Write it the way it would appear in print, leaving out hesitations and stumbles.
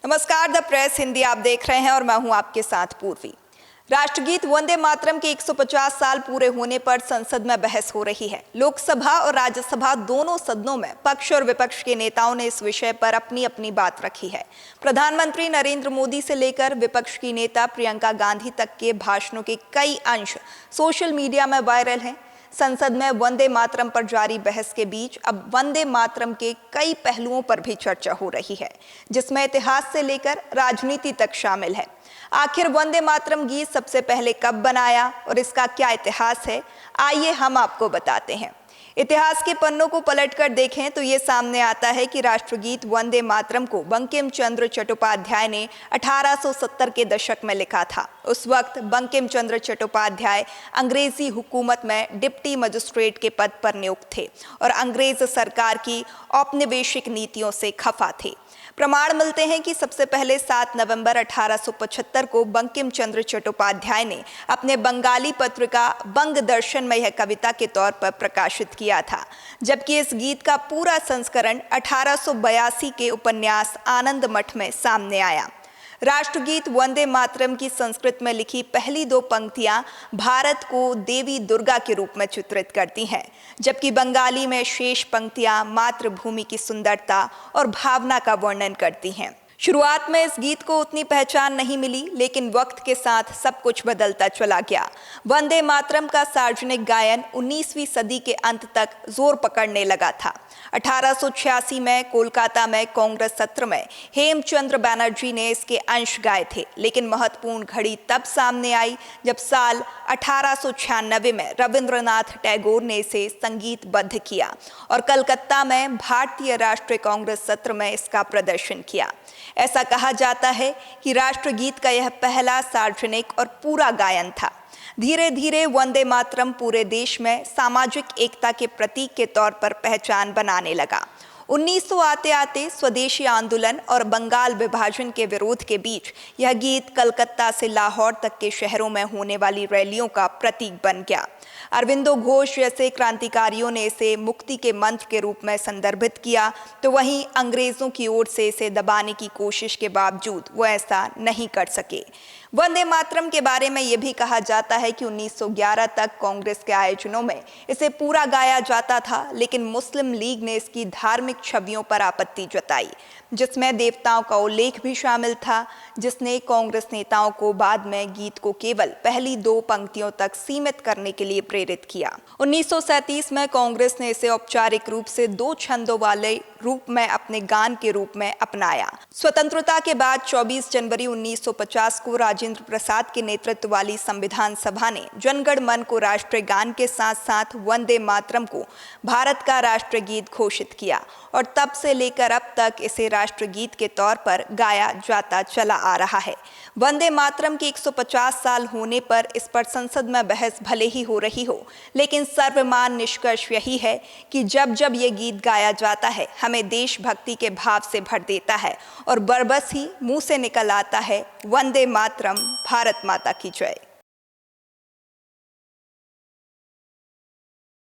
नमस्कार, the press Hindi आप देख रहे हैं और मैं हूं आपके साथ पूर्वी। राष्ट्रगीत वंदे मातरम के 150 साल पूरे होने पर संसद में बहस हो रही है। लोकसभा और राज्यसभा दोनों सदनों में पक्ष और विपक्ष के नेताओं ने इस विषय पर अपनी अपनी बात रखी है। प्रधानमंत्री नरेंद्र मोदी से लेकर विपक्ष की नेता प्रियंका गांधी तक के भाषणों के कई अंश सोशल मीडिया में वायरल हैं। संसद में वंदे मातरम पर जारी बहस के बीच अब वंदे मातरम के कई पहलुओं पर भी चर्चा हो रही है, जिसमें इतिहास से लेकर राजनीति तक शामिल है। आखिर वंदे मातरम गीत सबसे पहले कब बनाया और इसका क्या इतिहास है, आइए हम आपको बताते हैं। इतिहास के पन्नों को पलटकर देखें तो ये सामने आता है कि राष्ट्रगीत वंदे मातरम को बंकिम चंद्र चट्टोपाध्याय ने 1870 के दशक में लिखा था। उस वक्त बंकिम चंद्र चट्टोपाध्याय अंग्रेजी हुकूमत में डिप्टी मजिस्ट्रेट के पद पर नियुक्त थे और अंग्रेज सरकार की औपनिवेशिक नीतियों से खफा थे। प्रमाण मिलते हैं कि सबसे पहले 7 नवंबर 1875 को बंकिम चंद्र चट्टोपाध्याय ने अपने बंगाली पत्रिका बंग दर्शन में यह कविता के तौर पर प्रकाशित किया था, जबकि इस गीत का पूरा संस्करण 1882 के उपन्यास आनंद मठ में सामने आया। राष्ट्रगीत वंदे मातरम की संस्कृत में लिखी पहली 2 पंक्तियां भारत को देवी दुर्गा के रूप में चित्रित करती हैं, जबकि बंगाली में शेष पंक्तियां मातृभूमि की सुंदरता और भावना का वर्णन करती हैं। शुरुआत में इस गीत को उतनी पहचान नहीं मिली, लेकिन वक्त के साथ सब कुछ बदलता चला गया। वंदे मातरम का सार्वजनिक गायन 19वीं सदी के अंत तक जोर पकड़ने लगा था। 1886 में कोलकाता में कांग्रेस सत्र में हेमचंद्र बनर्जी ने इसके अंश गाए थे, लेकिन महत्वपूर्ण घड़ी तब सामने आई जब साल 1896 में रविंद्रनाथ टैगोर ने इसे संगीतबद्ध किया और कलकत्ता में भारतीय राष्ट्रीय कांग्रेस सत्र में इसका प्रदर्शन किया। ऐसा कहा जाता है कि राष्ट्रगीत का यह पहला सार्वजनिक और पूरा गायन था। धीरे धीरे वंदे मातरम पूरे देश में सामाजिक एकता के प्रतीक के तौर पर पहचान बनाने लगा। 1900 आते आते स्वदेशी आंदोलन और बंगाल विभाजन के विरोध के बीच यह गीत कलकत्ता से लाहौर तक के शहरों में होने वाली रैलियों का प्रतीक बन गया। अरविंदो घोष जैसे क्रांतिकारियों ने इसे मुक्ति के मंत्र के रूप में संदर्भित किया, तो वहीं अंग्रेजों की ओर से इसे दबाने की कोशिश के बावजूद वो ऐसा नहीं कर सके। वंदे मातरम के बारे में यह भी कहा जाता है कि 1911 तक कांग्रेस के आयोजनों में इसे पूरा गाया जाता था, लेकिन मुस्लिम लीग ने इसकी धार्मिक छवियों पर आपत्ति जताई, जिसमें देवताओं का उल्लेख भी शामिल था, जिसने कांग्रेस नेताओं को बाद में गीत को केवल पहली 2 पंक्तियों तक सीमित करने के लिए प्रेरित किया। 1937 में कांग्रेस ने इसे औपचारिक रूप से 2 छंदों वाले रूप में अपने गान के रूप में अपनाया। स्वतंत्रता के बाद 24 जनवरी 1950 को राजेंद्र प्रसाद के नेतृत्व वाली संविधान सभा ने जनगण मन को राष्ट्रीय गान के साथ साथ वंदे मातरम को भारत का राष्ट्रीय गीत घोषित किया और तब से लेकर अब तक इसे राष्ट्रगीत के तौर पर गाया जाता चला आ रहा है। वंदे मातरम के 150 साल होने पर इस पर संसद में बहस भले ही हो रही हो, लेकिन सर्वमान्य निष्कर्ष यही है कि जब जब ये गीत गाया जाता है हमें देशभक्ति के भाव से भर देता है और बरबस ही मुंह से निकल आता है, वंदे मातरम, भारत माता की जय।